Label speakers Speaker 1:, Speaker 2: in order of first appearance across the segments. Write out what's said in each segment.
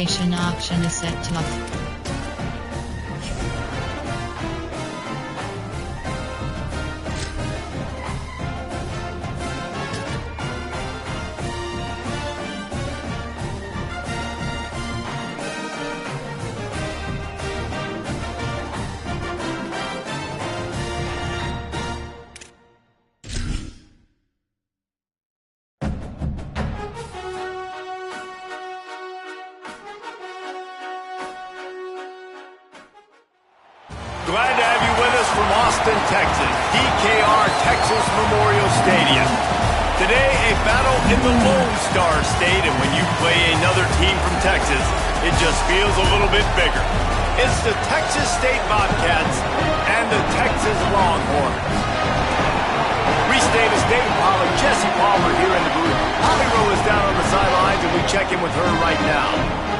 Speaker 1: Acceleration option is set to off.
Speaker 2: Glad to have you with us from Austin, Texas, DKR Texas Memorial Stadium. Today, a battle in the Lone Star State, and when you play another team from Texas, it just feels a little bit bigger. It's the Texas State Bobcats and the Texas Longhorns. Reese Davis, David Pollard, Jesse Palmer here in the booth. Holly Rowe is down on the sidelines, and we check in with her right now.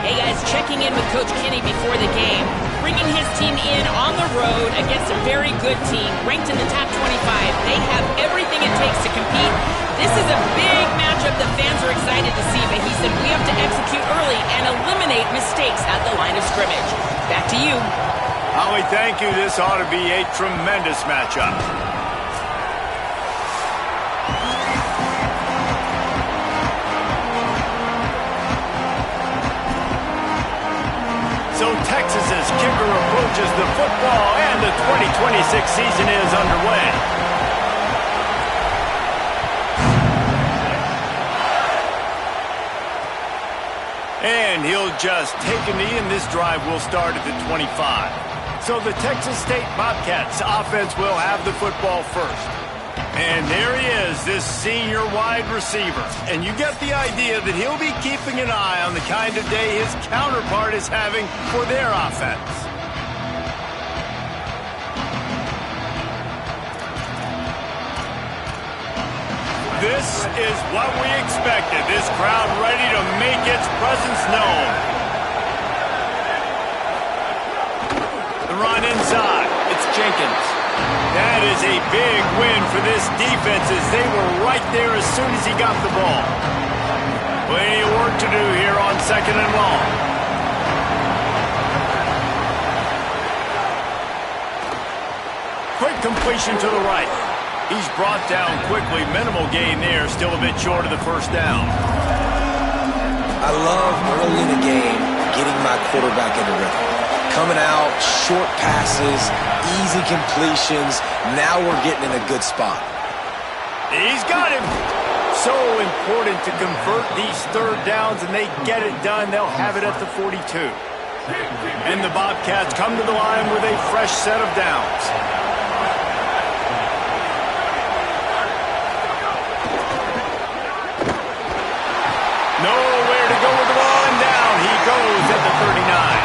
Speaker 3: Hey guys, checking in with Coach Kenny before the game. Bringing his team in on the road against a very good team, ranked in the top 25. They have everything it takes to compete. This is a big matchup that fans are excited to see, but he said we have to execute early and eliminate mistakes at the line of scrimmage. Back to you.
Speaker 2: Holly, thank you. This ought to be a tremendous matchup. So Texas's kicker approaches the football, and the 2026 season is underway. And he'll just take a knee, and this drive will start at the 25. So the Texas State Bobcats offense will have the football first. And there he is, this senior wide receiver. And you get the idea that he'll be keeping an eye on the kind of day his counterpart is having for their offense. This is what we expected. This crowd ready to make its presence known. The run inside. It's Jenkins. That is a big win for this defense as they were right there as soon as he got the ball. Plenty of work to do here on 2nd and long. Quick completion to the right. He's brought down quickly. Minimal gain there. Still a bit short of the first down.
Speaker 4: I love early in the game getting my quarterback into rhythm. Coming out, short passes, easy completions. Now we're getting in a good spot.
Speaker 2: He's got him. So important to convert these third downs, and they get it done. They'll have it at the 42. And the Bobcats come to the line with a fresh set of downs. Nowhere to go with the ball, and down he goes at the 39.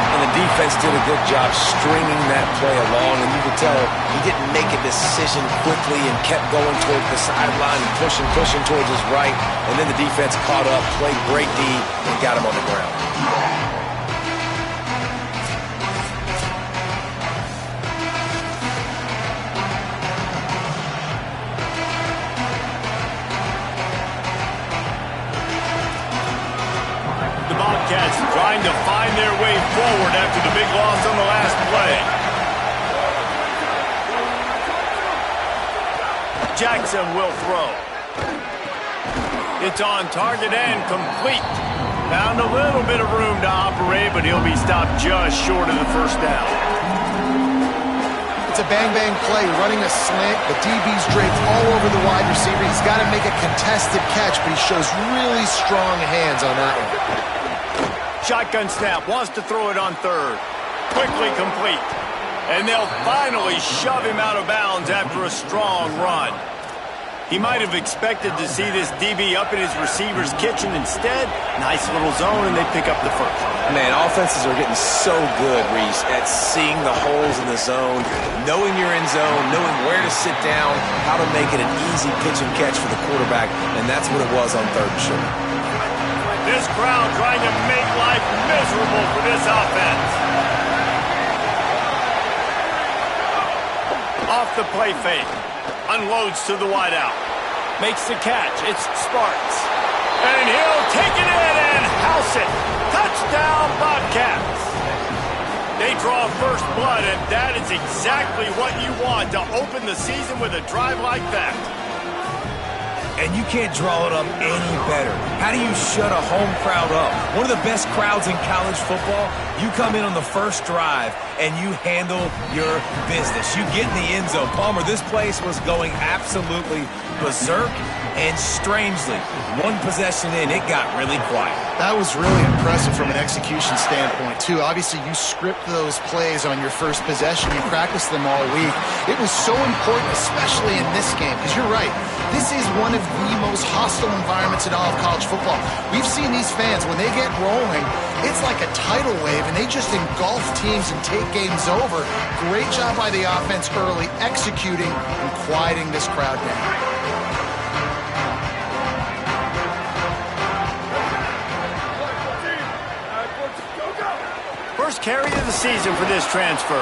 Speaker 4: And the defense did a good job stringing that play along, and you could tell he didn't make a decision quickly and kept going towards the sideline and pushing towards his right, and then the defense caught up, played great D, and got him on the ground.
Speaker 2: Trying to find their way forward after the big loss on the last play. Jackson will throw. It's on target and complete. Found a little bit of room to operate, but he'll be stopped just short of the first down.
Speaker 5: It's a bang-bang play, running a slant. The DB's draped all over the wide receiver. He's got to make a contested catch, but he shows really strong hands on that one.
Speaker 2: Shotgun snap, wants to throw it on third. Quickly complete. And they'll finally shove him out of bounds after a strong run. He might have expected to see this DB up in his receiver's kitchen. Instead, nice little zone, and they pick up the first.
Speaker 4: Man, offenses are getting so good, Reese, at seeing the holes in the zone, knowing you're in zone, knowing where to sit down, how to make it an easy pitch and catch for the quarterback, and that's what it was on 3rd and short.
Speaker 2: This crowd trying to make life miserable for this offense. Off the play fake. Unloads to the wideout. Makes the catch. It's Sparks. And he'll take it in and house it. Touchdown, Bobcats! They draw first blood, and that is exactly what you want to open the season with a drive like that.
Speaker 4: And you can't draw it up any better. How do you shut a home crowd up? One of the best crowds in college football. You come in on the first drive, and you handle your business. You get in the end zone. Palmer, this place was going absolutely berserk, and strangely, one possession in, it got really quiet.
Speaker 5: That was really impressive from an execution standpoint, too. Obviously, you script those plays on your first possession. You practice them all week. It was so important, especially in this game, because you're right. This is one of the most hostile environments in all of college football. We've seen these fans, when they get rolling, it's like a tidal wave, and they just engulf teams and take games over. Great job by the offense early, executing and quieting this crowd down.
Speaker 2: First carry of the season for this transfer.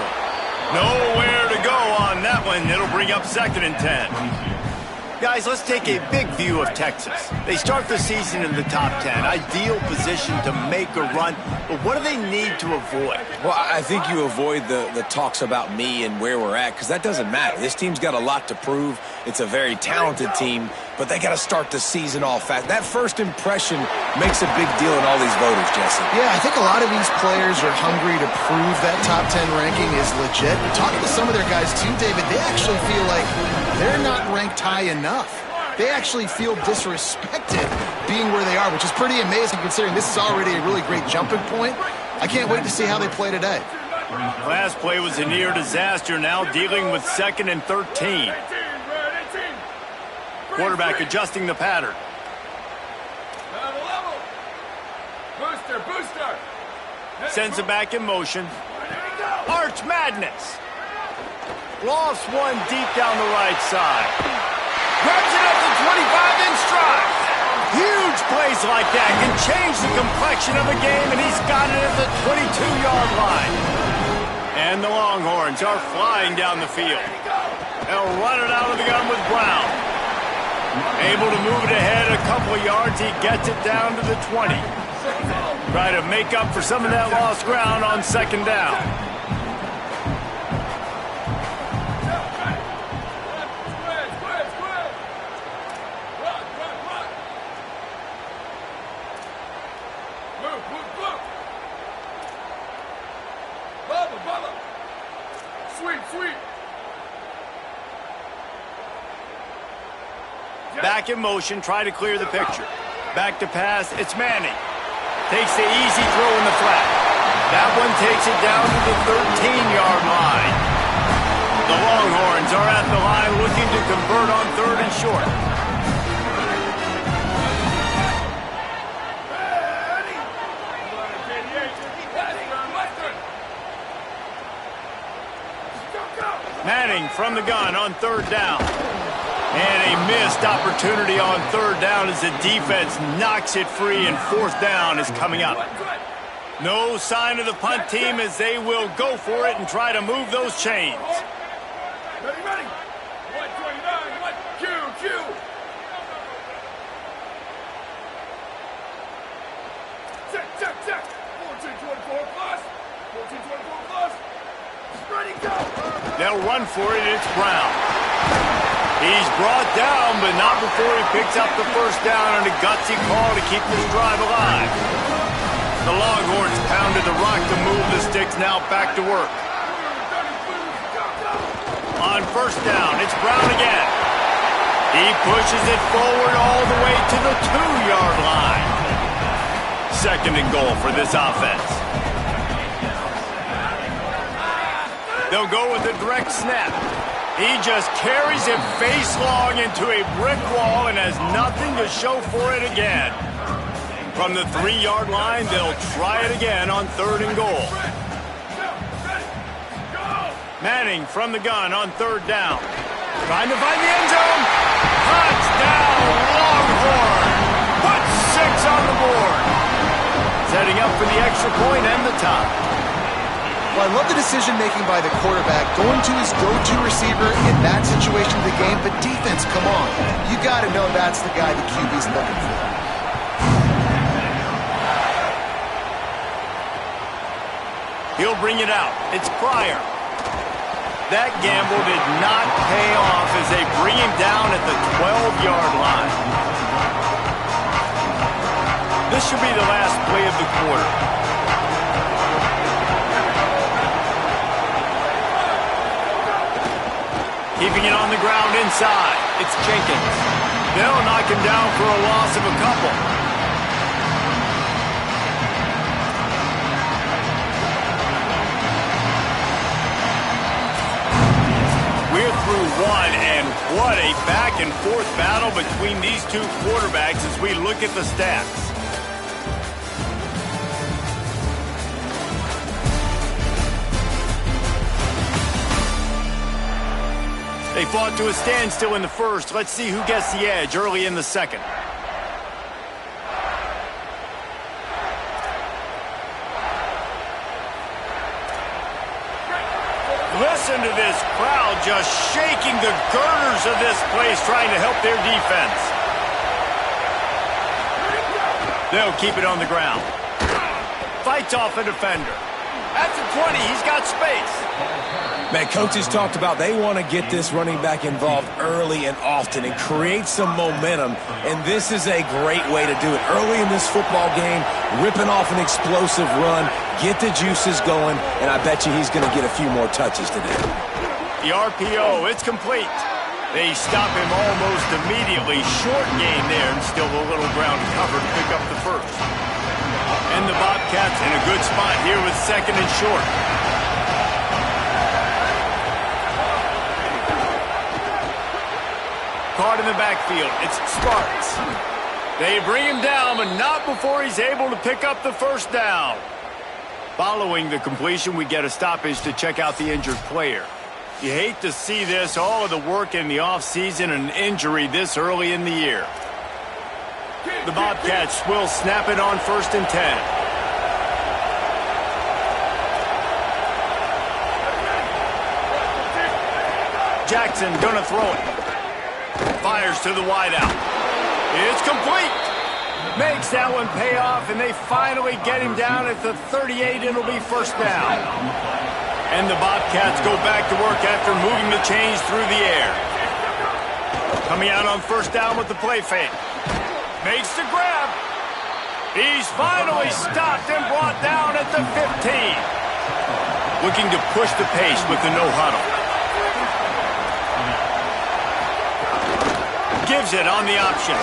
Speaker 2: Nowhere to go on that one. It'll bring up 2nd and 10. Guys, let's take a big view of Texas. They start the season in the top 10. Ideal position to make a run. But what do they need to avoid?
Speaker 4: Well, I think you avoid the talks about me and where we're at, because that doesn't matter. This team's got a lot to prove. It's a very talented team, but they got to start the season off fast. That first impression makes a big deal in all these voters, Jesse.
Speaker 5: Yeah, I think a lot of these players are hungry to prove that top 10 ranking is legit. But talking to some of their guys too, David, they actually feel like they're not ranked high enough. They actually feel disrespected being where they are, which is pretty amazing considering this is already a really great jumping point. I can't wait to see how they play today.
Speaker 2: Last play was a near disaster, now dealing with 2nd and 13. Quarterback adjusting the pattern.
Speaker 6: Booster.
Speaker 2: Sends it back in motion. Arch Madness. Lofts one deep down the right side. Grabs it at the 25 in stride. Huge plays like that can change the complexion of a game, and he's got it at the 22-yard line. And the Longhorns are flying down the field. They'll run it out of the gun with Brown. Able to move it ahead a couple of yards. He gets it down to the 20. Try to make up for some of that lost ground on 2nd down.
Speaker 6: Sweet.
Speaker 2: Back in motion, try to clear the picture. Back to pass, it's Manning. Takes the easy throw in the flat. That one takes it down to the 13-yard line. The Longhorns are at the line looking to convert on 3rd and short. Manning from the gun on 3rd down. And a missed opportunity on 3rd down as the defense knocks it free, and 4th down is coming up. No sign of the punt team as they will go for it and try to move those chains.
Speaker 6: Ready. 129, Q. Check. 14-24 plus. Ready, go.
Speaker 2: They'll run for it, it's Brown. He's brought down, but not before he picks up the 1st down on a gutsy call to keep this drive alive. The Longhorns pounded the rock to move the sticks, now back to work. On 1st down, it's Brown again. He pushes it forward all the way to the 2-yard line. 2nd and goal for this offense. They'll go with a direct snap. He just carries it face long into a brick wall and has nothing to show for it again. From the 3-yard line, they'll try it again on 3rd and goal. Manning from the gun on 3rd down. Trying to find the end zone. Touchdown, Longhorn. Put 6 on the board. Setting up for the extra point and the tie.
Speaker 5: Well, I love the decision-making by the quarterback, going to his go-to receiver in that situation of the game. But defense, come on. You got to know that's the guy the QB's looking for.
Speaker 2: He'll bring it out. It's Pryor. That gamble did not pay off as they bring him down at the 12-yard line. This should be the last play of the quarter. Keeping it on the ground inside. It's Jenkins. They'll knock him down for a loss of a couple. We're through one, and what a back-and-forth battle between these two quarterbacks as we look at the stats. They fought to a standstill in the first. Let's see who gets the edge early in the second. Listen to this crowd just shaking the girders of this place, trying to help their defense. They'll keep it on the ground. Fights off a defender. At the 20, he's got space.
Speaker 4: Man, coaches talked about they want to get this running back involved early and often and create some momentum, and this is a great way to do it. Early in this football game, ripping off an explosive run, get the juices going, and I bet you he's going to get a few more touches today.
Speaker 2: The RPO, it's complete. They stop him almost immediately. Short gain there, and still a little ground to cover to pick up the first. And the Bobcats in a good spot here with second and short. Caught in the backfield. It's Sparks. They bring him down, but not before he's able to pick up the first down. Following the completion, we get a stoppage to check out the injured player. You hate to see this, all of the work in the offseason, and an injury this early in the year. The Bobcats will snap it on 1st and 10. Jackson gonna throw it. Fires to the wideout. It's complete. Makes that one pay off, and they finally get him down at the 38. It'll be first down. And the Bobcats go back to work after moving the chains through the air. Coming out on first down with the play fake. Makes the grab. He's finally stopped and brought down at the 15. Looking to push the pace with the no-huddle. Gives it on the option.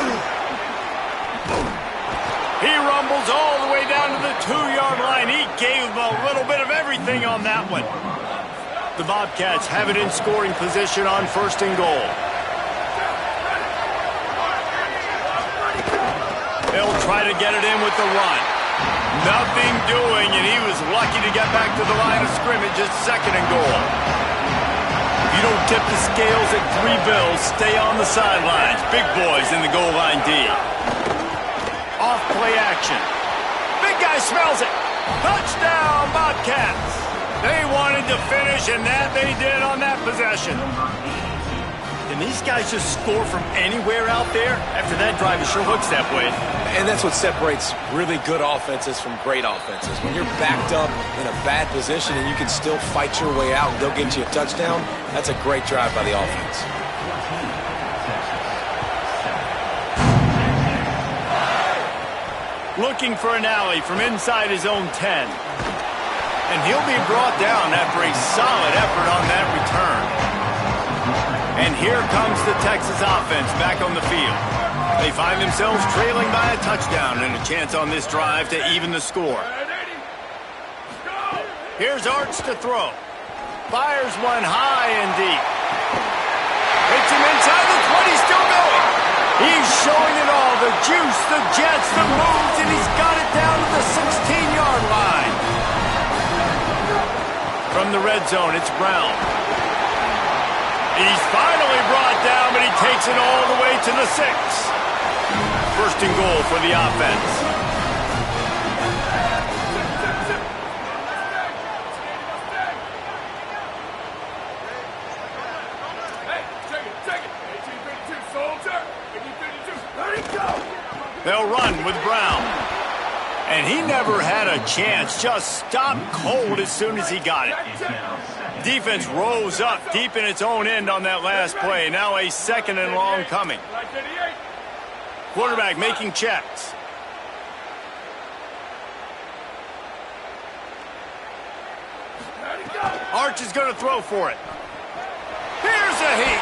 Speaker 2: He rumbles all the way down to the 2-yard line. He gave him a little bit of everything on that one. The Bobcats have it in scoring position on 1st and goal. They'll try to get it in with the run. Nothing doing, and he was lucky to get back to the line of scrimmage at 2nd and goal. You don't tip the scales at 3 bills, stay on the sidelines. Big boys in the goal line D. Off play action. Big guy smells it. Touchdown, Bobcats. They wanted to finish, and that they did on that possession. Can these guys just score from anywhere out there? After that drive, it sure looks that way.
Speaker 4: And that's what separates really good offenses from great offenses. When you're backed up in a bad position and you can still fight your way out and go get you a touchdown, that's a great drive by the offense.
Speaker 2: Looking for an alley from inside his own 10. And he'll be brought down after a solid effort on that return. And here comes the Texas offense back on the field. They find themselves trailing by a touchdown and a chance on this drive to even the score. Here's Arch to throw. Fires one high and deep. Hits him inside the 20, still going. He's showing it all, the juice, the jets, the moves, and he's got it down to the 16-yard line. From the red zone, it's Brown. He's finally brought down, but he takes it all the way to the 6. 1st and goal for the offense. They'll run with Brown. And he never had a chance. Just stopped cold as soon as he got it. Defense rose up deep in its own end on that last play. Now a 2nd and long coming. Quarterback making checks. Arch is going to throw for it. Here's a heat.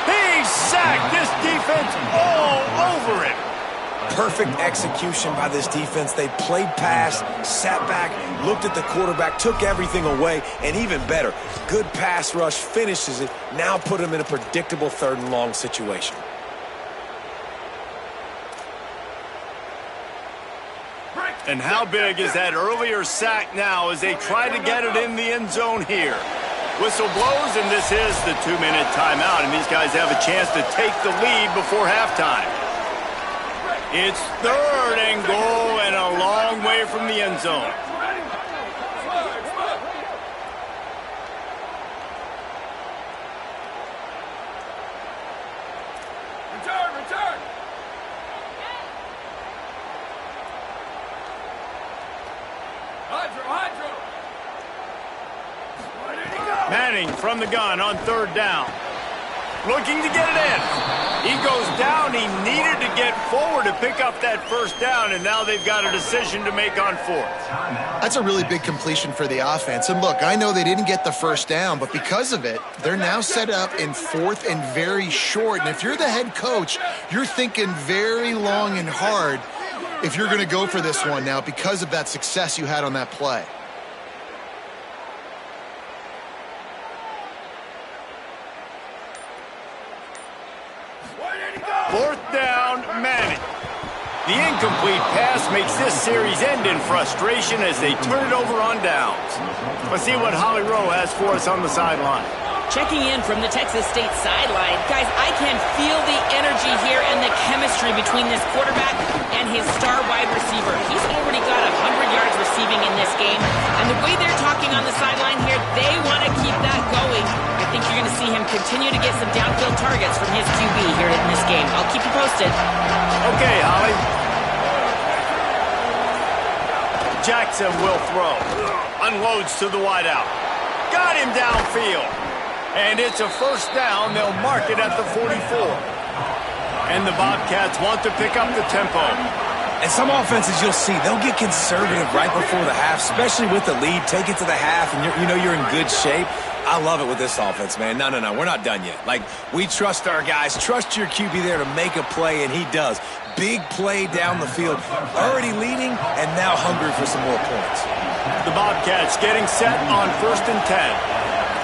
Speaker 2: He's sacked. This defense all over him.
Speaker 4: Perfect execution by this defense. They played pass, sat back, looked at the quarterback, took everything away, and even better, good pass rush, finishes it, now put him in a predictable 3rd and long situation.
Speaker 2: And how big is that earlier sack now as they try to get it in the end zone here? Whistle blows, and this is the 2-minute timeout, and these guys have a chance to take the lead before halftime. It's 3rd and goal and a long way from the end zone.
Speaker 6: Return! Hydro!
Speaker 2: Manning from the gun on 3rd down. Looking to get it in. He goes down. He needed to get forward to pick up that 1st down, and now they've got a decision to make on 4th.
Speaker 5: That's a really big completion for the offense. And look, I know they didn't get the 1st down, but because of it, they're now set up in 4th and very short. And if you're the head coach, you're thinking very long and hard if you're going to go for this one now because of that success you had on that play.
Speaker 2: Fourth down, Manning. The incomplete pass makes this series end in frustration as they turn it over on downs. Let's see what Holly Rowe has for us on the sideline.
Speaker 3: Checking in from the Texas State sideline. Guys, I can feel the energy here and the chemistry between this quarterback and his star wide receiver. He's already got 100 yards receiving in this game. And the way they're talking on the sideline here, they want to keep that going. I think you're going to see him continue to get some downfield targets from his QB here in this game. I'll keep you posted.
Speaker 2: Okay, Holly. Jackson will throw. Unloads to the wideout. Got him downfield. And it's a 1st down. They'll mark it at the 44. And the Bobcats want to pick up the tempo.
Speaker 4: And some offenses you'll see, they'll get conservative right before the half, especially with the lead. Take it to the half, and you're in good shape. I love it with this offense, man. No, we're not done yet. Like, we trust our guys. Trust your QB there to make a play, and he does. Big play down the field. Already leading, and now hungry for some more points.
Speaker 2: The Bobcats getting set on 1st and 10.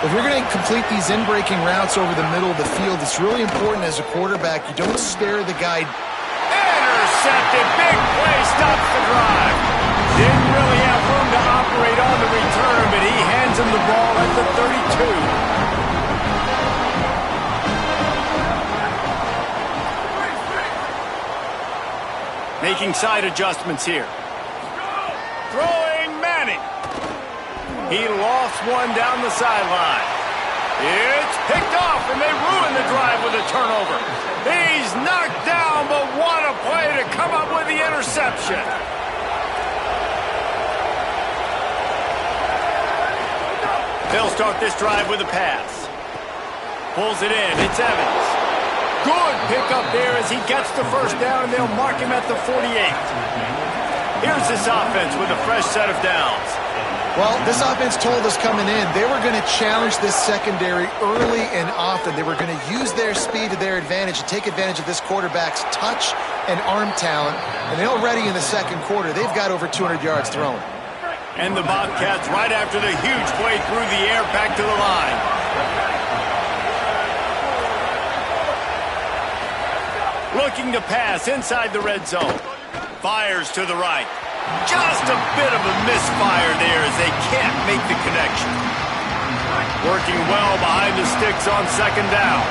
Speaker 5: If you're going to complete these in-breaking routes over the middle of the field, it's really important as a quarterback you don't stare the guy.
Speaker 2: Intercepted. Big play stops the drive. Didn't really have room to operate on the return, but he hands him the ball at the 32. Making side adjustments here. Throwing Manning. He lost one down the sideline. It's picked off, and they ruin the drive with a turnover. He's knocked down, but what a play to come up with the interception. They'll start this drive with a pass. Pulls it in. It's Evans. Good pickup there as he gets the 1st down, and they'll mark him at the 48. Here's this offense with a fresh set of downs.
Speaker 5: Well, this offense told us coming in they were going to challenge this secondary early and often. They were going to use their speed to their advantage and take advantage of this quarterback's touch and arm talent. And already in the 2nd quarter, they've got over 200 yards thrown.
Speaker 2: And the Bobcats, right after the huge play through the air, back to the line. Looking to pass inside the red zone. Fires to the right. Just a bit of a misfire there as they can't make the connection. Working well behind the sticks on 2nd down.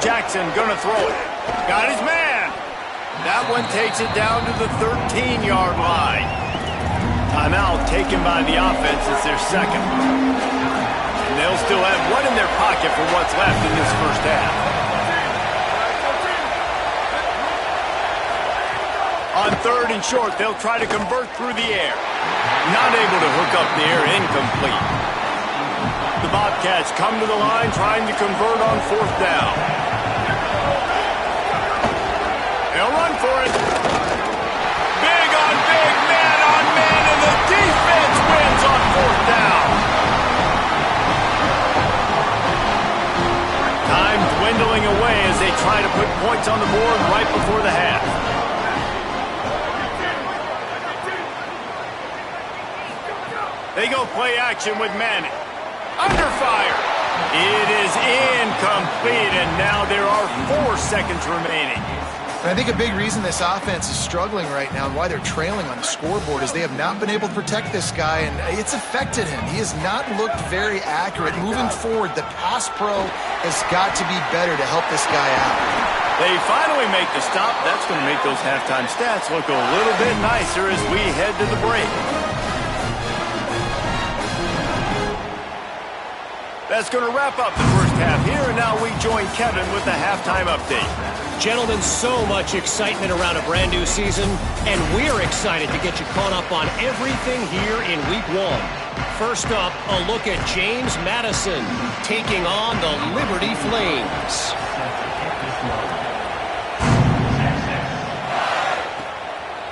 Speaker 2: Jackson gonna throw it. Got his man. That one takes it down to the 13-yard line. Timeout taken by the offense. It's their 2nd. And they'll still have one in their pocket for what's left in this 1st half. On 3rd and short, they'll try to convert through the air. Not able to hook up there, incomplete. The Bobcats come to the line trying to convert on 4th down. They'll run for it. Big on big, man on man, and the defense wins on 4th down. Time dwindling away as they try to put points on the board right before the half. They go play action with Manning. Under fire. It is incomplete, and now there are 4 seconds remaining.
Speaker 5: And I think a big reason this offense is struggling right now and why they're trailing on the scoreboard is they have not been able to protect this guy, and it's affected him. He has not looked very accurate. Moving forward, the pass pro has got to be better to help this guy out.
Speaker 2: They finally make the stop. That's going to make those halftime stats look a little bit nicer as we head to the break. That's going to wrap up the first half here, and now we join Kevin with the halftime update.
Speaker 7: Gentlemen, so much excitement around a brand new season, and we're excited to get you caught up on everything here in Week 1. First up, a look at James Madison taking on the Liberty Flames.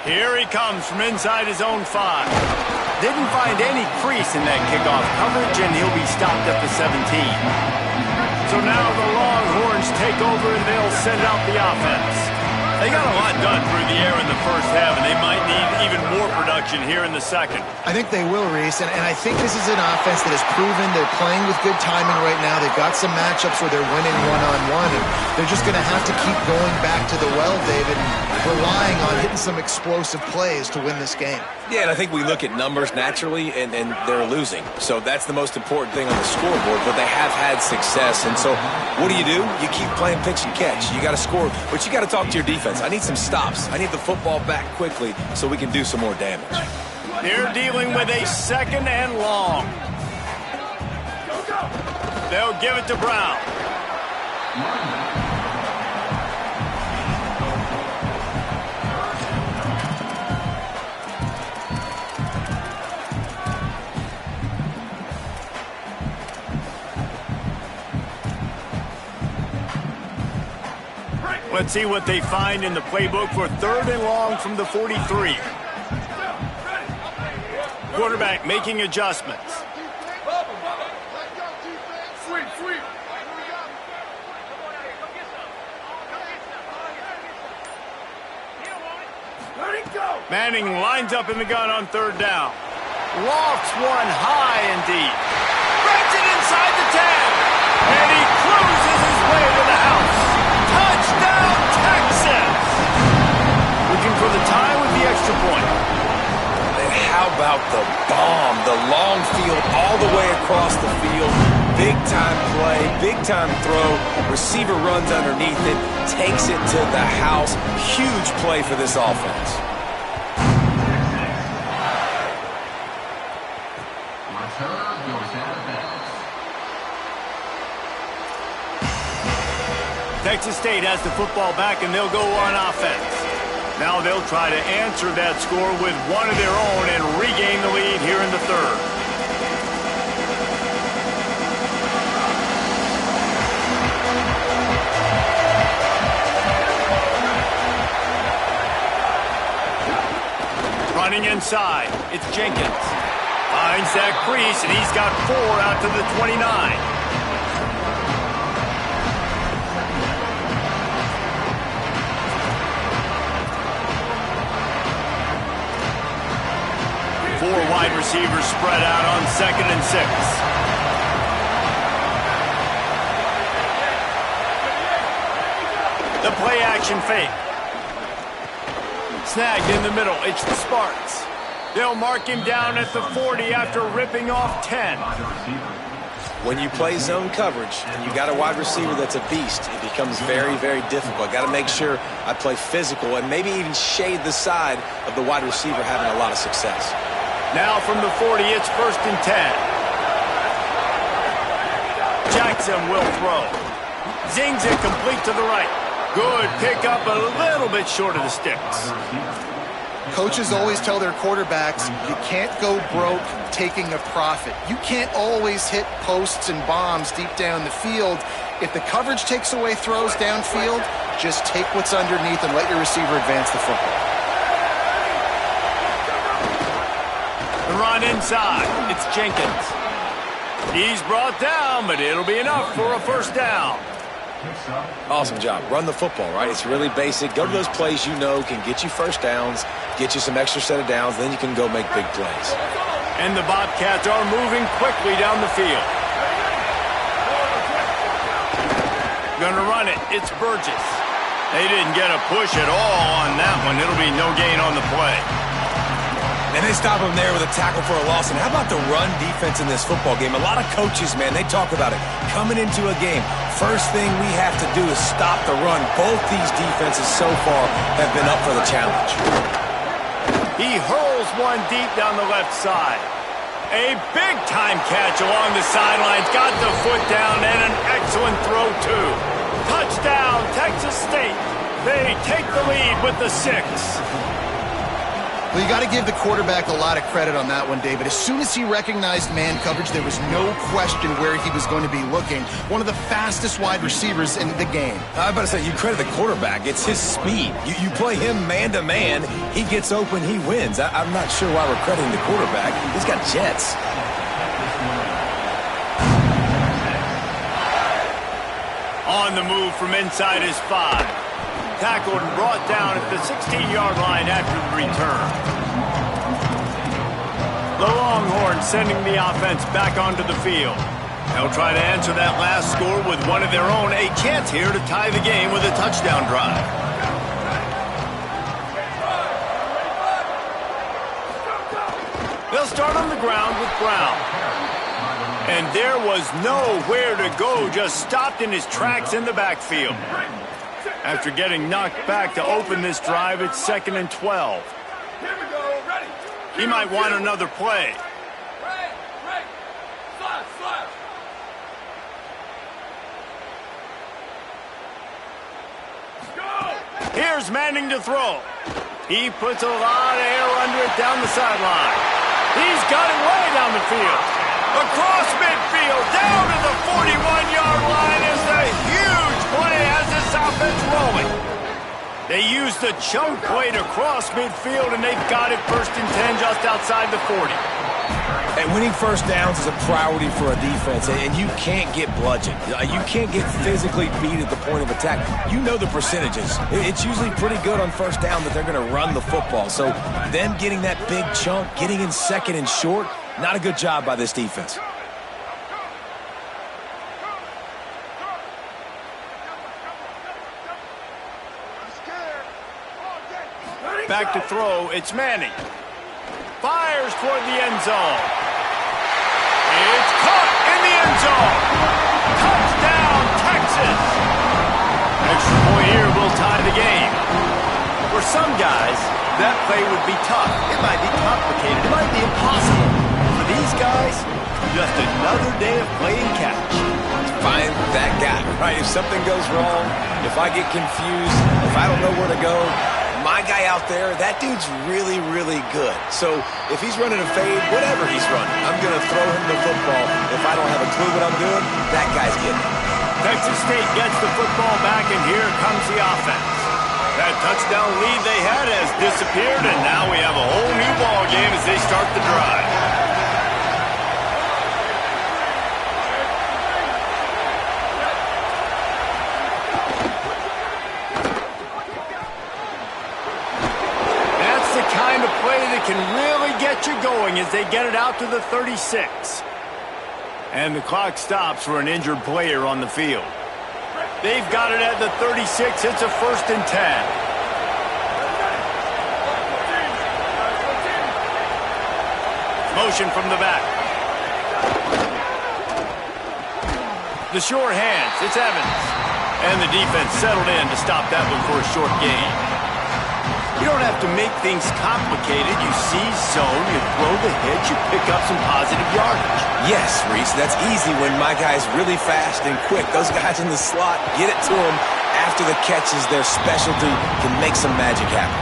Speaker 2: Here he comes from inside his own 5. Didn't find any crease in that kickoff coverage, and he'll be stopped at the 17. So now the Longhorns take over, and they'll send out the offense. They got a lot done through the air in the first half, and they might need even more production here in the second.
Speaker 5: I think they will, Reese, and I think this is an offense that has proven they're playing with good timing right now. They've got some matchups where they're winning one-on-one, and they're just going to have to keep going back to the well, David, and relying on hitting some explosive plays to win this game.
Speaker 4: Yeah, and I think we look at numbers naturally, and they're losing. So that's the most important thing on the scoreboard, but they have had success. And so what do? You keep playing pitch and catch. You got to score, but you got to talk to your defense. I need some stops. I need the football back quickly so we can do some more damage.
Speaker 2: They're dealing with a 2nd and long. They'll give it to Brown. Let's see what they find in the playbook for 3rd and long from the 43. Quarterback making adjustments.
Speaker 6: Sweep, sweep. Let it go.
Speaker 2: Manning lines up in the gun on 3rd down. Lofts one high and deep. Breaks it inside the 10. And he cruises his way to the house. Touchdown, Texans! Looking for the tie with the extra point.
Speaker 4: And how about the bomb? The long field all the way across the field. Big time play, big time throw. Receiver runs underneath it, takes it to the house. Huge play for this offense.
Speaker 2: Texas State has the football back, and they'll go on offense. Now they'll try to answer that score with one of their own and regain the lead here in the 3rd. Running inside, it's Jenkins. Finds that crease, and he's got 4 out to the 29. Four wide receivers spread out on 2nd and 6. The play action fake. Snagged in the middle. It's the Sparks. They'll mark him down at the 40 after ripping off 10.
Speaker 4: When you play zone coverage and you got a wide receiver that's a beast, it becomes very, very difficult. Got to make sure I play physical and maybe even shade the side of the wide receiver having a lot of success.
Speaker 2: Now from the 40, it's 1st and 10. Jackson will throw. Zings it complete to the right. Good pickup, a little bit short of the sticks.
Speaker 5: Coaches always tell their quarterbacks, you can't go broke taking a profit. You can't always hit posts and bombs deep down the field. If the coverage takes away throws downfield, just take what's underneath and let your receiver advance the football.
Speaker 2: The run inside. It's Jenkins. He's brought down, but it'll be enough for a first down.
Speaker 4: Awesome job. Run the football, right? It's really basic. Go to those plays you know can get you first downs, get you some extra set of downs, then you can go make big plays.
Speaker 2: And the Bobcats are moving quickly down the field. Gonna run it. It's Burgess. They didn't get a push at all on that one. It'll be no gain on the play.
Speaker 4: And they stop him there with a tackle for a loss. And how about the run defense in this football game? A lot of coaches, man, they talk about it. Coming into a game, first thing we have to do is stop the run. Both these defenses so far have been up for the challenge.
Speaker 2: He hurls one deep down the left side. A big-time catch along the sidelines. Got the foot down and an excellent throw, too. Touchdown, Texas State. They take the lead with the 6.
Speaker 5: Well, you got to give the quarterback a lot of credit on that one, David. As soon as he recognized man coverage, there was no question where he was going to be looking. One of the fastest wide receivers in the game.
Speaker 4: I'm about to say, you credit the quarterback. It's his speed. You play him man-to-man, he gets open, he wins. I'm not sure why we're crediting the quarterback. He's got jets.
Speaker 2: On the move from inside his 5. Tackled and brought down at the 16-yard line after the return. The Longhorns sending the offense back onto the field. They'll try to answer that last score with one of their own. A chance here to tie the game with a touchdown drive. They'll start on the ground with Brown. And there was nowhere to go, just stopped in his tracks in the backfield. After getting knocked back to open this drive, it's 2nd and 12. He might want another play. Here's Manning to throw. He puts a lot of air under it down the sideline. He's got it way down the field. Across midfield, down to the 41-yard line is the huge play as this offense rolling. They use the chunk play to cross midfield, and they've got it 1st and 10 just outside the 40.
Speaker 4: And winning first downs is a priority for a defense, and you can't get bludgeoned. You can't get physically beat at the point of attack. You know the percentages. It's usually pretty good on first down that they're going to run the football. So them getting that big chunk, getting in 2nd and short, not a good job by this defense.
Speaker 2: Back to throw, it's Manning. Fires toward the end zone. It's caught in the end zone. Touchdown, Texas. Extra point here will tie the game. For some guys, that play would be tough. It might be complicated. It might be impossible. For these guys, just another day of playing catch.
Speaker 4: Find that guy, right? If something goes wrong, if I get confused, if I don't know where to go, my guy out there, that dude's really, really good. So if he's running a fade, whatever he's running, I'm going to throw him the football. If I don't have a clue what I'm doing, that guy's getting it.
Speaker 2: Texas State gets the football back, and here comes the offense. That touchdown lead they had has disappeared, and now we have a whole new ball game as they start the drive. Can really get you going as they get it out to the 36. And the clock stops for an injured player on the field. They've got it at the 36. It's a 1st and 10. Motion from the back. The short hands. It's Evans. And the defense settled in to stop that one for a short gain. You don't have to make things complicated. You see zone, you throw the hitch, you pick up some positive yardage.
Speaker 4: Yes, Reese, that's easy when my guy's really fast and quick. Those guys in the slot, get it to them after the catch is their specialty, can make some magic happen.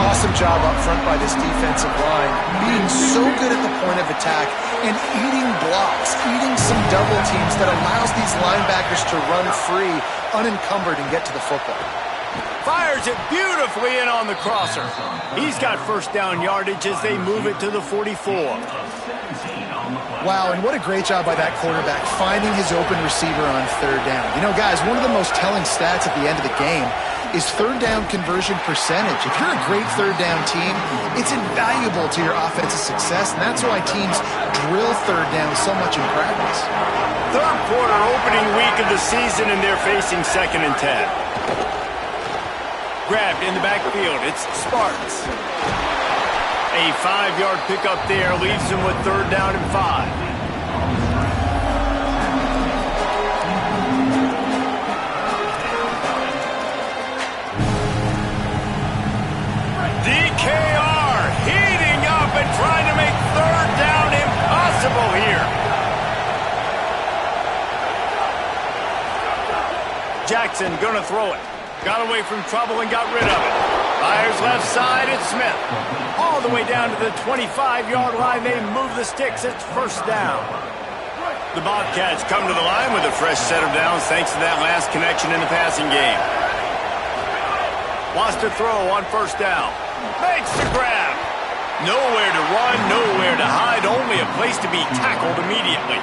Speaker 5: Awesome job up front by this defensive line, being so good at the point of attack and eating blocks, eating some double teams that allows these linebackers to run free, unencumbered, and get to the football.
Speaker 2: Fires it beautifully in on the crosser. He's got first down yardage as they move it to the 44.
Speaker 5: Wow, and what a great job by that quarterback finding his open receiver on third down. You know, guys, one of the most telling stats at the end of the game is third down conversion percentage. If you're a great third down team, it's invaluable to your offensive success, and that's why teams drill third down so much in practice.
Speaker 2: Third quarter opening week of the season, and they're facing 2nd and 10. Grabbed in the backfield, it's Sparks. A 5-yard pickup there leaves him with 3rd down and 5. DKR heating up and trying to make 3rd down impossible here. Jackson gonna throw it. Got away from trouble and got rid of it. Fires left side, it's Smith. All the way down to the 25-yard line. They move the sticks. It's 1st down. The Bobcats come to the line with a fresh set of downs thanks to that last connection in the passing game. Wants to throw on 1st down. Makes the grab. Nowhere to run, nowhere to hide, only a place to be tackled immediately.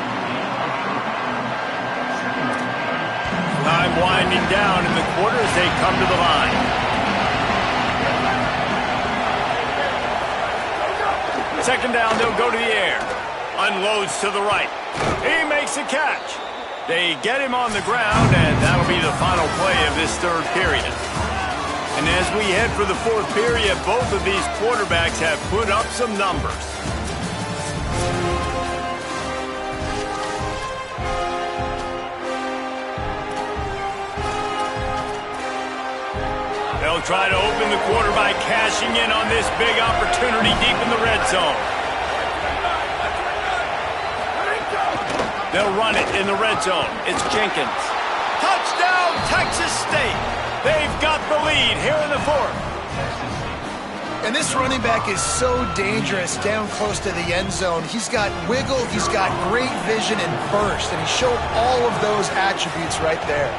Speaker 2: Time winding down in the quarter as they come to the line. Second down, they'll go to the air. Unloads to the right. He makes a catch. They get him on the ground, and that'll be the final play of this 3rd period. And as we head for the 4th period, both of these quarterbacks have put up some numbers. They'll try to open the quarter by cashing in on this big opportunity deep in the red zone. They'll run it in the red zone. It's Jenkins. Touchdown, Texas State. They've got the lead here in the 4th.
Speaker 5: And this running back is so dangerous down close to the end zone. He's got wiggle, he's got great vision and burst, and he showed all of those attributes right there.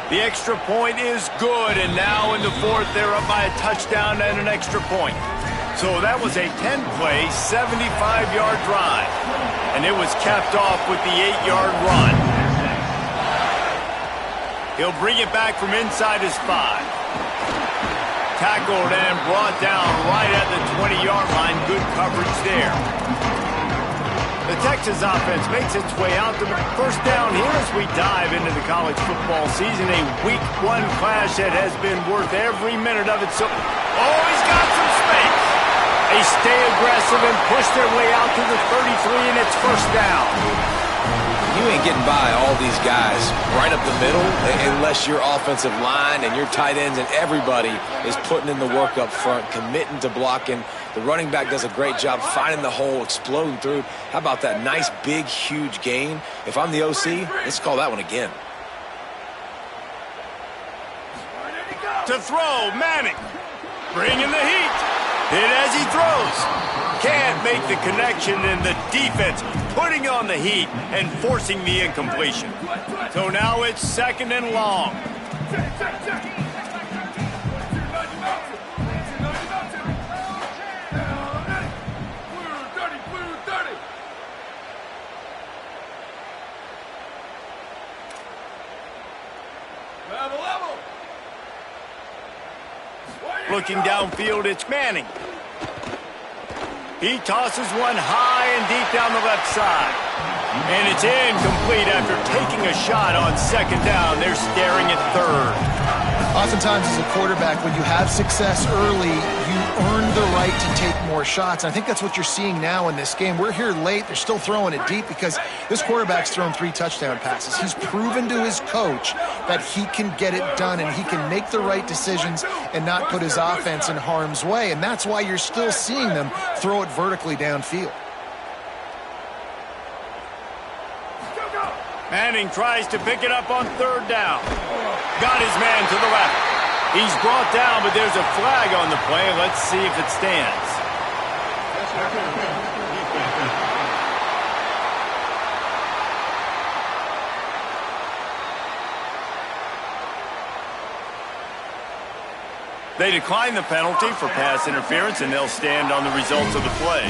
Speaker 2: The extra point is good, and now in the 4th, they're up by a touchdown and an extra point. So that was a 10-play, 75-yard drive, and it was capped off with the 8-yard run. He'll bring it back from inside his 5. Tackled and brought down right at the 20-yard line. Good coverage there. The Texas offense makes its way out to the 1st down here as we dive into the college football season. A week 1 clash that has been worth every minute of it. So, he's got some space. They stay aggressive and push their way out to the 33, and it's 1st down.
Speaker 4: You ain't getting by all these guys right up the middle unless your offensive line and your tight ends and everybody is putting in the work up front, committing to blocking. The running back does a great job finding the hole, exploding through. How about that nice, big, huge gain? If I'm the OC, let's call that one again.
Speaker 2: To throw, Manning. Bringing the heat. Hit as he throws. Can't make the connection, and the defense putting on the heat and forcing the incompletion. So now it's 2nd and long. Looking downfield, it's Manning. He tosses one high and deep down the left side. And it's incomplete after taking a shot on 2nd down. They're staring at 3rd.
Speaker 5: Oftentimes as a quarterback, when you have success early, you earn the right to take more shots. And I think that's what you're seeing now in this game. We're here late. They're still throwing it deep because this quarterback's thrown 3 touchdown passes. He's proven to his coach that he can get it done and he can make the right decisions and not put his offense in harm's way. And that's why you're still seeing them throw it vertically downfield.
Speaker 2: Manning tries to pick it up on 3rd down. Got his man to the left. He's brought down, but there's a flag on the play. Let's see if it stands. They decline the penalty for pass interference, and they'll stand on the results of the play.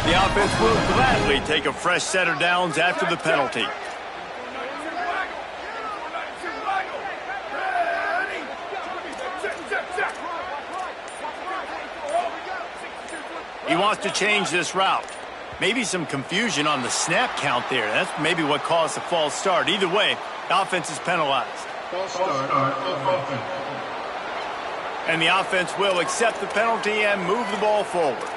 Speaker 2: The offense will gladly take a fresh set of downs after the penalty. He wants to change this route. Maybe some confusion on the snap count there. That's maybe what caused the false start. Either way, the offense is penalized. And the offense will accept the penalty and move the ball forward.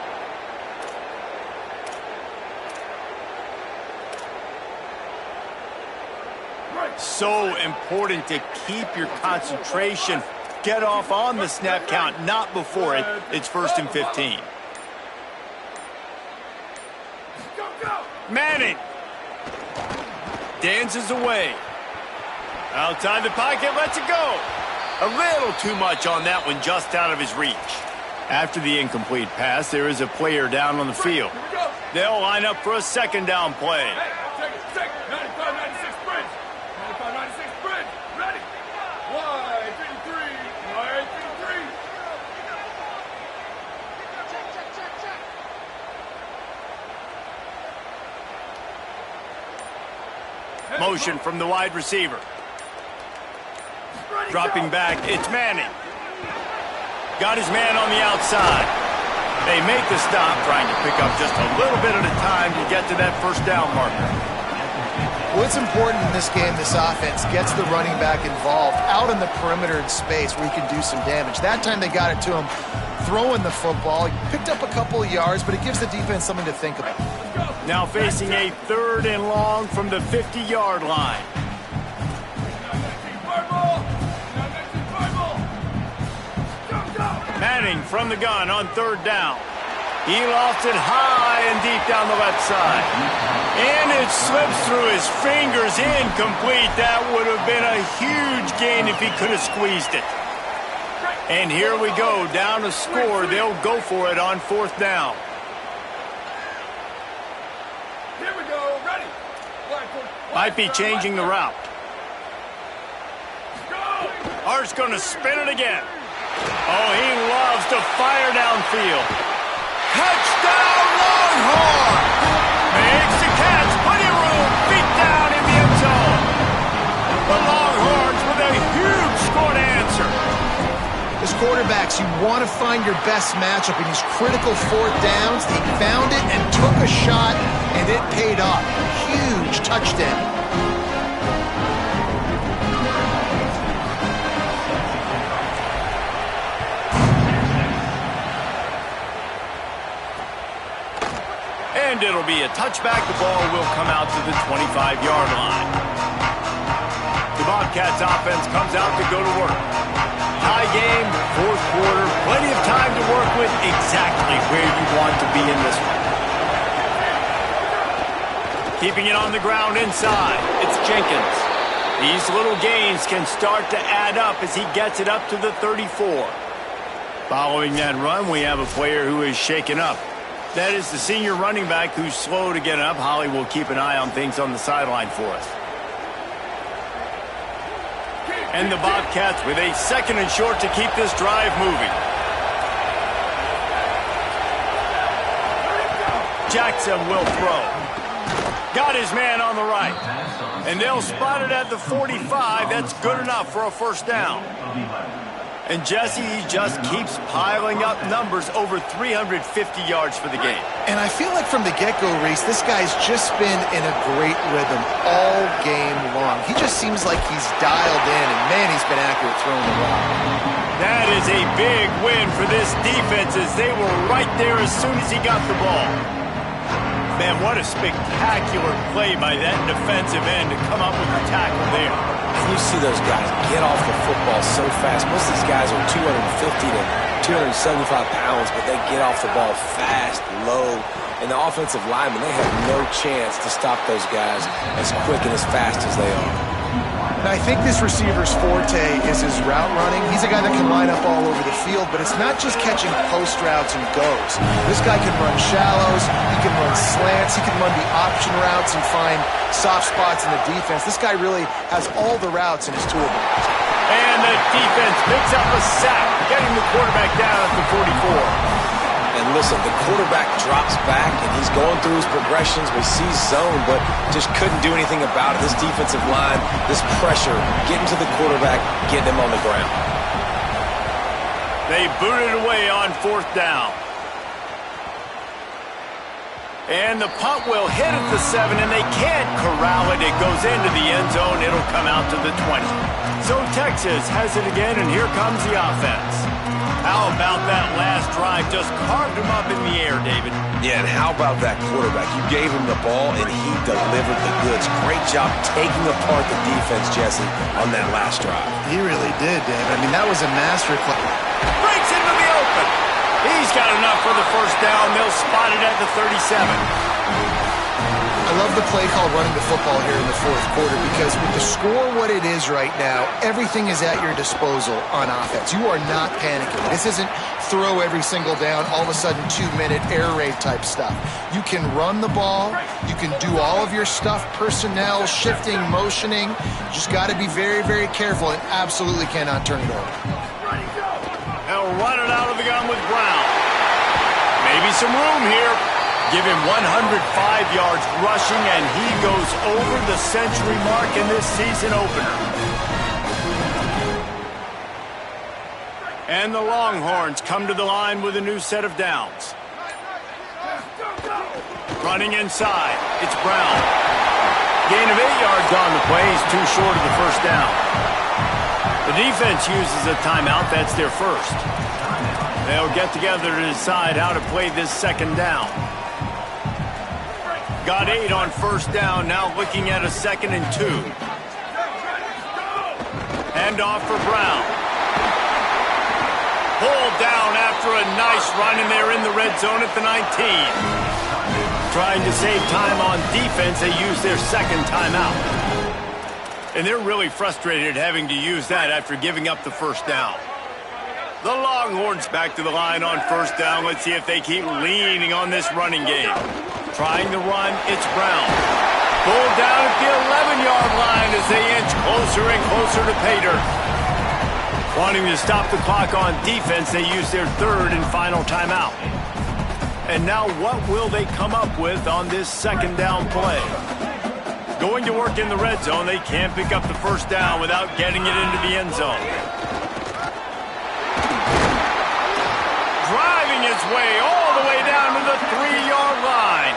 Speaker 2: So important to keep your concentration. Get off on the snap count, not before it. It's 1st and 15. Manning dances away. Outside the pocket, lets it go. A little too much on that one, just out of his reach. After the incomplete pass, there is a player down on the field. They'll line up for a second down play. Motion from the wide receiver. Dropping back, it's Manning. Got his man on the outside. They make the stop, trying to pick up just a little bit at a time to get to that first down marker.
Speaker 5: What's important in this game, this offense gets the running back involved out in the perimeter in space where he can do some damage. That time they got it to him throwing the football. He picked up a couple of yards, but it gives the defense something to think about.
Speaker 2: Now facing a 3rd and long from the 50-yard line. Manning from the gun on 3rd down. He lofts it high and deep down the left side. And it slips through his fingers, incomplete. That would have been a huge gain if he could have squeezed it. And here we go, down a score. They'll go for it on 4th down.
Speaker 6: Here we go, ready.
Speaker 2: Might be changing the route. Hart's going to spin it again. Oh, he loves to fire downfield. Touchdown, Longhorn! Makes the catch, plenty of room, feet down in the end zone. The Longhorns with a huge score to answer.
Speaker 5: As quarterbacks, you want to find your best matchup in these critical 4th downs. He found it and took a shot, and it paid off. Huge touchdown.
Speaker 2: And it'll be a touchback. The ball will come out to the 25-yard line. The Bobcats offense comes out to go to work. Tie game, 4th quarter, plenty of time to work with, exactly where you want to be in this one. Keeping it on the ground inside, it's Jenkins. These little gains can start to add up as he gets it up to the 34. Following that run, we have a player who is shaken up. That is the senior running back who's slow to get up. Holly will keep an eye on things on the sideline for us. And the Bobcats with a 2nd and short to keep this drive moving. Jackson will throw. Got his man on the right. And they'll spot it at the 45. That's good enough for a 1st down. And Jesse, he just keeps piling up numbers, over 350 yards for the game.
Speaker 5: And I feel like from the get-go, Reese, this guy's just been in a great rhythm all game long. He just seems like he's dialed in, and man, he's been accurate throwing the ball.
Speaker 2: That is a big win for this defense as they were right there as soon as he got the ball. Man, what a spectacular play by that defensive end to come up with the tackle there.
Speaker 4: And you see those guys get off the football so fast. Most of these guys are 250 to 275 pounds, but they get off the ball fast, low. And the offensive linemen, they have no chance to stop those guys as quick and as fast as they are.
Speaker 5: Now, I think this receiver's forte is his route running. He's a guy that can line up all over the field, but it's not just catching post routes and goes. This guy can run shallows, he can run slants, he can run the option routes and find soft spots in the defense. This guy really has all the routes in his toolbox.
Speaker 2: And the defense picks up a sack, getting the quarterback down at the 44.
Speaker 4: And listen, the quarterback drops back, and he's going through his progressions. We see zone, but just couldn't do anything about it. This defensive line, this pressure, getting to the quarterback, getting him on the ground.
Speaker 2: They booted away on 4th down. And the punt will hit at the 7, and they can't corral it. It goes into the end zone. It'll come out to the 20. So Texas has it again, and here comes the offense. How about that last drive? Just carved him up in the air, David.
Speaker 4: Yeah, and how about that quarterback? You gave him the ball, and he delivered the goods. Great job taking apart the defense, Jesse, on that last drive.
Speaker 5: He really did, Dave. I mean, that was a masterclass.
Speaker 2: Breaks into the open. He's got enough for the first down. They'll spot it at the 37.
Speaker 5: I love the play call running the football here in the 4th quarter because with the score what it is right now, everything is at your disposal on offense. You are not panicking. This isn't throw every single down, all of a sudden 2-minute air raid type stuff. You can run the ball. You can do all of your stuff, personnel, shifting, motioning. You just got to be very, very careful and absolutely cannot turn it over.
Speaker 2: They'll run it out of the gun with Brown. Maybe some room here. Give him 105 yards rushing, and he goes over the century mark in this season opener. And the Longhorns come to the line with a new set of downs. Running inside, it's Brown. Gain of 8 yards on the play. He's too short of the first down. The defense uses a timeout. That's their first. They'll get together to decide how to play this second down. Got 8 on first down, now looking at a 2nd and 2. Hand off for Brown. Pulled down after a nice run, and they're in the red zone at the 19. Trying to save time on defense, they use their second timeout. And they're really frustrated having to use that after giving up the first down. The Longhorns back to the line on first down. Let's see if they keep leaning on this running game. Trying to run, it's Brown. Pulled down at the 11-yard line as they inch closer and closer to pay dirt. Wanting to stop the clock on defense, they use their 3rd and final timeout. And now what will they come up with on this second down play? Going to work in the red zone. They can't pick up the first down without getting it into the end zone. Driving his way all the way down to the 3-yard line.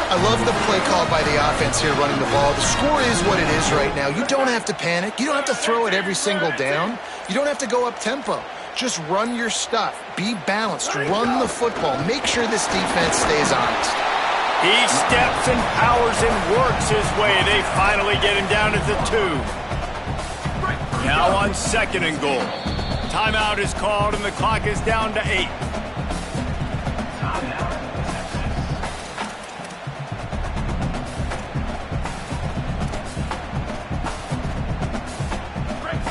Speaker 5: I love the play call by the offense here running the ball. The score is what it is right now. You don't have to panic. You don't have to throw it every single down. You don't have to go up tempo. Just run your stuff. Be balanced. Run the football. Make sure this defense stays honest.
Speaker 2: He steps and powers and works his way. They finally get him down at the 2. Now on 2nd and goal. Timeout is called and the clock is down to 8.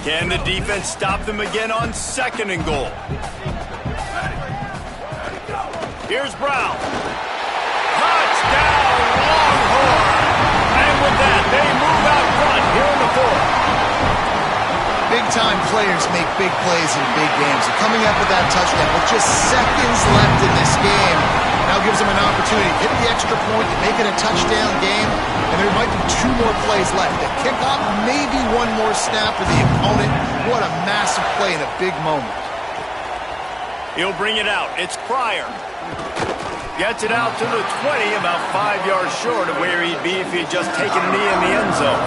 Speaker 2: Can the defense stop them again on 2nd and goal? Here's Brown. Touchdown, Longhorn! And with that, they move out front here in the 4th.
Speaker 5: Big-time players make big plays in big games. And coming up with that touchdown with just seconds left in this game now gives them an opportunity to hit the extra point and make it a touchdown game. And there might be 2 more plays left. The kickoff, maybe 1 more snap for the opponent. What a massive play in a big moment.
Speaker 2: He'll bring it out. It's Pryor. Gets it out to the 20, about 5 yards short of where he'd be if he'd just taken a knee in the end zone.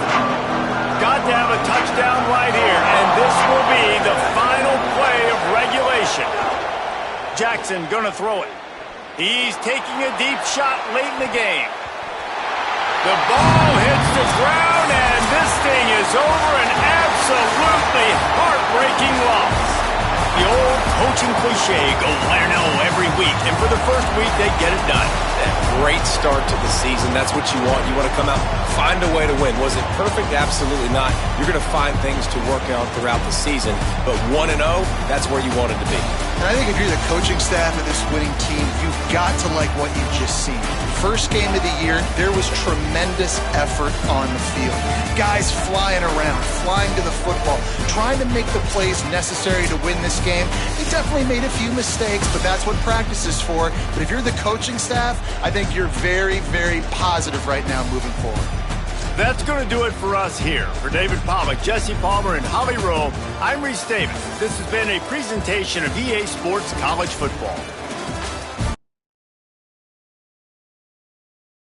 Speaker 2: Got to have a touchdown right here, and this will be the final play of regulation. Jackson gonna throw it. He's taking a deep shot late in the game. The ball hits the ground, and this thing is over. An absolutely heartbreaking loss. The old coaching cliche, go 1-0 every week. And for the first week, they get it done.
Speaker 4: That great start to the season. That's what you want. You want to come out, find a way to win. Was it perfect? Absolutely not. You're going to find things to work on throughout the season. But 1-0, that's where you wanted to be.
Speaker 5: And I think if you're the coaching staff of this winning team, you've got to like what you've just seen. First game of the year, there was tremendous effort on the field. Guys flying around, flying to the football, trying to make the plays necessary to win this game. They definitely made a few mistakes, but that's what practice is for. But if you're the coaching staff, I think you're very, very positive right now moving forward.
Speaker 2: That's going to do it for us here. For David Pollack, Jesse Palmer, and Holly Rowe, I'm Reese Davis. This has been a presentation of EA Sports College Football.